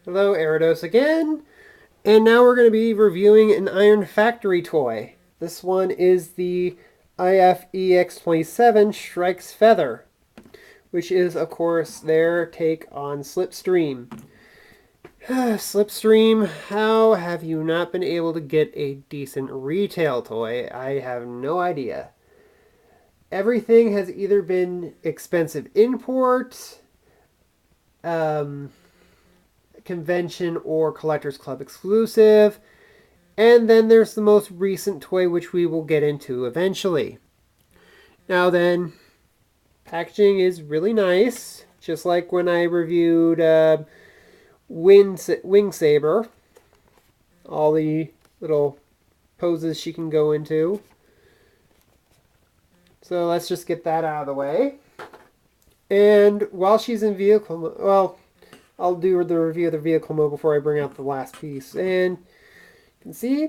Hello, Eridos again. And now we're going to be reviewing an Iron Factory toy. This one is the IF-EX27 Shrike's Feather, which is, of course, their take on Slipstream. Slipstream, how have you not been able to get a decent retail toy? I have no idea. Everything has either been expensive import, convention or collectors club exclusive, and then there's the most recent toy, which we will get into eventually. Now then, packaging is really nice, just like when I reviewed Wing Saber, all the little poses she can go into. So let's just get that out of the way. And while she's in vehicle mode, well, I'll do the review of the vehicle mode before I bring out the last piece. And you can see,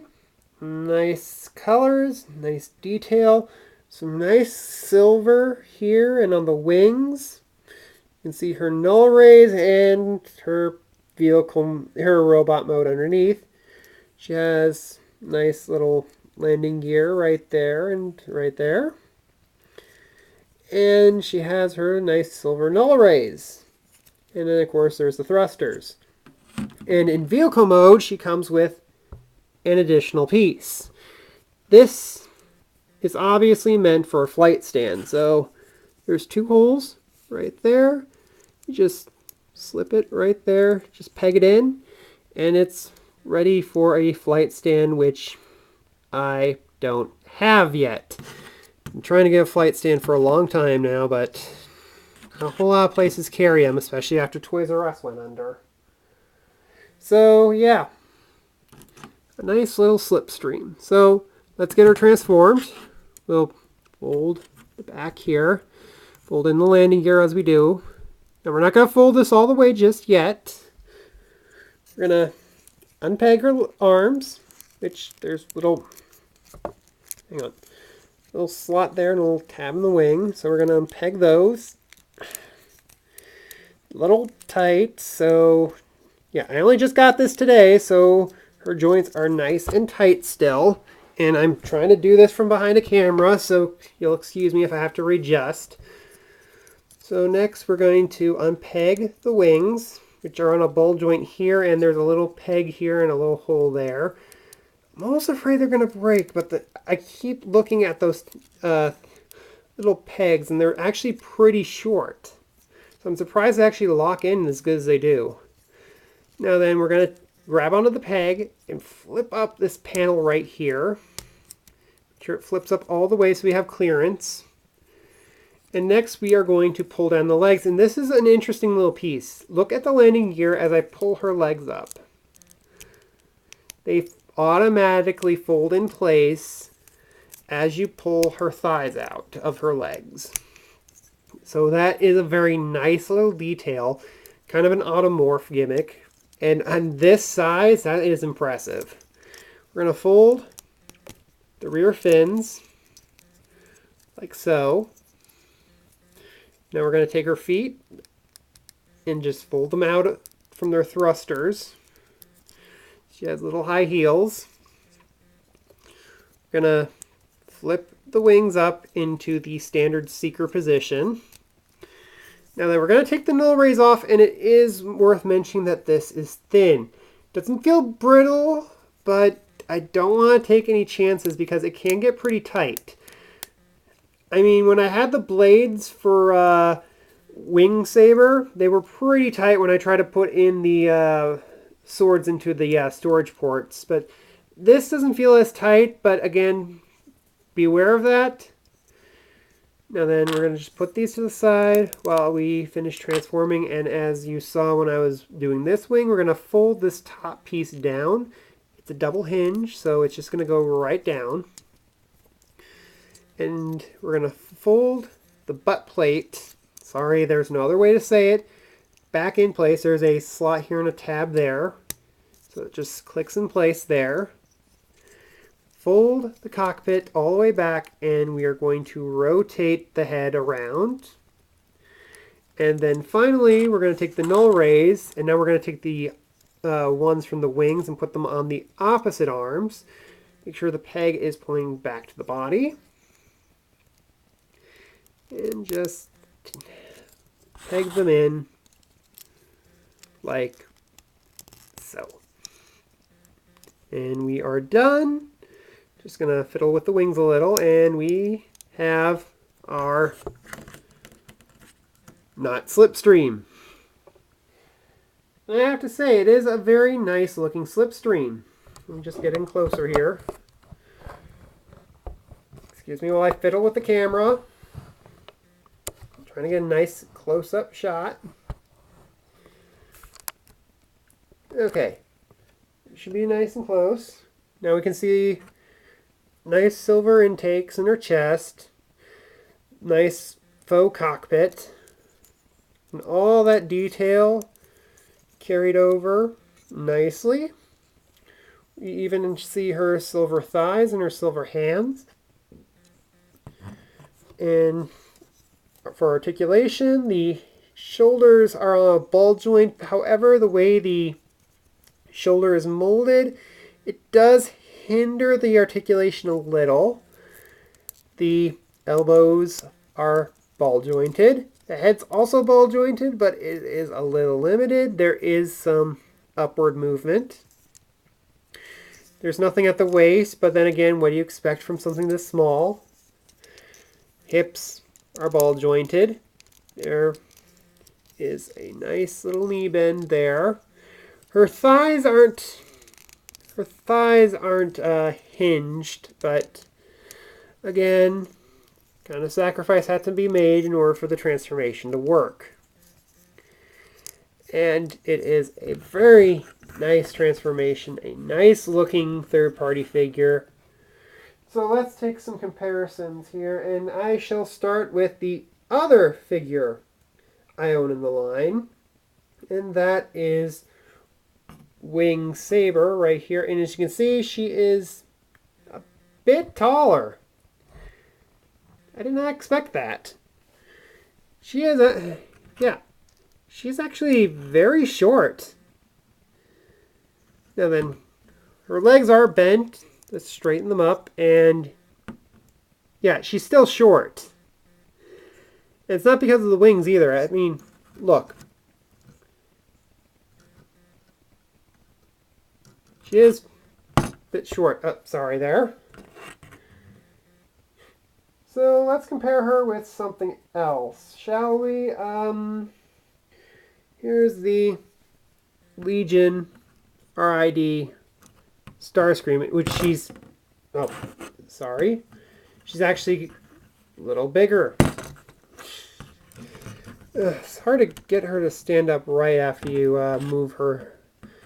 nice colors, nice detail, some nice silver here and on the wings. You can see her null rays and her robot mode underneath. She has nice little landing gear right there and right there. And she has her nice silver null rays. And then, of course, there's the thrusters. And in vehicle mode, she comes with an additional piece. This is obviously meant for a flight stand. So there's two holes right there. You just slip it right there, just peg it in, and it's ready for a flight stand, which I don't have yet. I'm trying to get a flight stand for a long time now, but a whole lot of places carry them, especially after Toys R Us went under. So, yeah. A nice little Slipstream. So, let's get her transformed. We'll fold the back here. Fold in the landing gear as we do. Now, we're not going to fold this all the way just yet. We're going to unpeg her arms, which there's little... Hang on. Little slot there and a little tab in the wing. So we're going to unpeg those. A little tight. So, yeah, I only just got this today, so her joints are nice and tight still. And I'm trying to do this from behind a camera, so you'll excuse me if I have to readjust. So next we're going to unpeg the wings, which are on a ball joint here, and there's a little peg here and a little hole there. I'm almost afraid they're going to break, but I keep looking at those little pegs, and they're actually pretty short. So I'm surprised they actually lock in as good as they do. Now then, we're going to grab onto the peg and flip up this panel right here. Make sure it flips up all the way so we have clearance. And next we are going to pull down the legs, and this is an interesting little piece. Look at the landing gear as I pull her legs up. They automatically fold in place as you pull her thighs out of her legs. So that is a very nice little detail, kind of an automorph gimmick. And on this size, that is impressive. We're going to fold the rear fins like so. Now we're going to take her feet and just fold them out from their thrusters. She has little high heels. We're going to flip the wings up into the standard seeker position. Now then, we're going to take the null rays off, and it is worth mentioning that this is thin. It doesn't feel brittle, but I don't want to take any chances because it can get pretty tight. I mean, when I had the blades for Wing Saber, they were pretty tight when I tried to put in the swords into the storage ports. But this doesn't feel as tight, but again, beware of that. Now then, we're going to just put these to the side while we finish transforming. And as you saw when I was doing this wing, we're going to fold this top piece down. It's a double hinge, so it's just going to go right down. And we're going to fold the butt plate, sorry, there's no other way to say it, back in place. There's a slot here and a tab there. So it just clicks in place there. Fold the cockpit all the way back, and we are going to rotate the head around. And then finally, we're going to take the null rays, and now we're going to take the ones from the wings and put them on the opposite arms. Make sure the peg is pointing back to the body. And just peg them in like so. And we are done. Just going to fiddle with the wings a little, and we have our not Slipstream. And I have to say, it is a very nice looking Slipstream. I'm just getting closer here. Excuse me while I fiddle with the camera. I'm trying to get a nice close-up shot. Okay. It should be nice and close. Now we can see nice silver intakes in her chest. Nice faux cockpit. And all that detail carried over nicely. You even see her silver thighs and her silver hands. And for articulation, the shoulders are on a ball joint. However, the way the shoulder is molded, it does hinder the articulation a little. The elbows are ball jointed. The head's also ball jointed, but it is a little limited. There is some upward movement. There's nothing at the waist, but then again, what do you expect from something this small? Hips are ball jointed. There is a nice little knee bend there. Her thighs aren't hinged, but again, kind of sacrifice had to be made in order for the transformation to work. And it is a very nice transformation, a nice looking third-party figure. So let's take some comparisons here, and I shall start with the other figure I own in the line, and that is Wing Saber right here. And as you can see, she is a bit taller. I did not expect that. She is she's actually very short. Now then, her legs are bent. Let's straighten them up, and yeah, she's still short. And it's not because of the wings either. I mean, look. She is a bit short. Oh, sorry there. So let's compare her with something else, shall we? Here's the Legion RID Starscream, which she's, oh, sorry. She's actually a little bigger. It's hard to get her to stand up right after you move her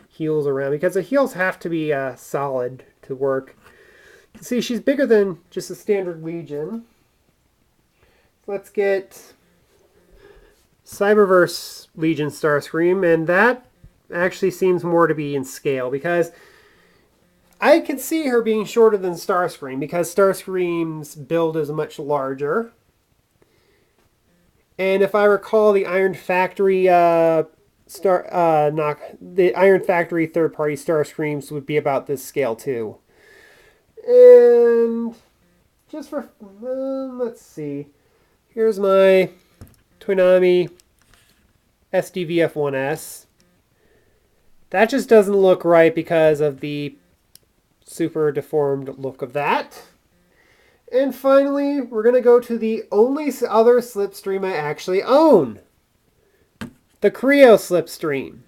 heels around, because the heels have to be solid to work. See, she's bigger than just a standard Legion. Let's get Cyberverse Legion Starscream, and that actually seems more to be in scale, because I can see her being shorter than Starscream, because Starscream's build is much larger. And if I recall, the Iron Factory the Iron Factory third-party Starscreams would be about this scale too. And just for let's see. Here's my Toonami SDVF-1S. That just doesn't look right because of the super deformed look of that. And finally, we're going to go to the only other Slipstream I actually own. The Creo Slipstream.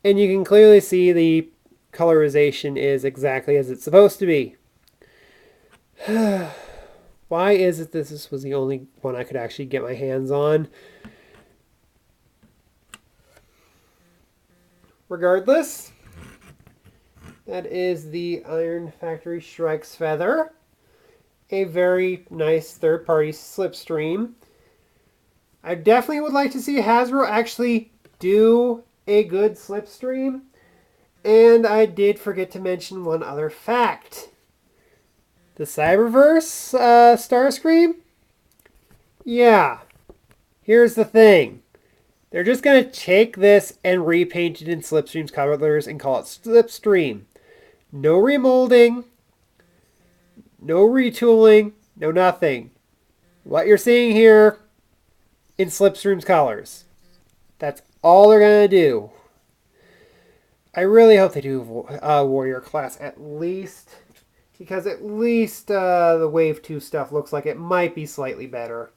And you can clearly see the colorization is exactly as it's supposed to be. Why is it this was the only one I could actually get my hands on? Regardless, that is the Iron Factory Shrike's Feather. A very nice third-party Slipstream. I definitely would like to see Hasbro actually do a good Slipstream. And I did forget to mention one other fact. The Cyberverse Starscream? Yeah. Here's the thing. They're just going to take this and repaint it in Slipstream's colors and call it Slipstream. No remolding, no retooling, no nothing. What you're seeing here in Slipstream's colors. That's all they're going to do. I really hope they do Warrior class at least, because at least the Wave 2 stuff looks like it might be slightly better.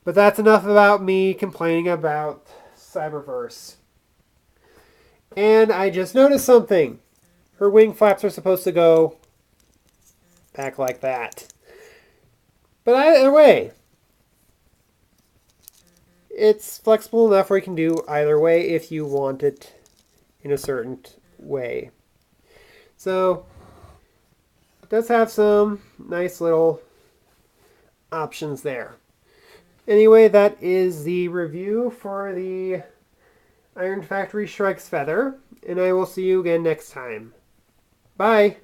But that's enough about me complaining about Cyberverse. And I just noticed something. Her wing flaps are supposed to go back like that. But either way, it's flexible enough where you can do either way if you want it in a certain way. So it does have some nice little options there. Anyway, that is the review for the Iron Factory Shrike's Feather, and I will see you again next time. Bye!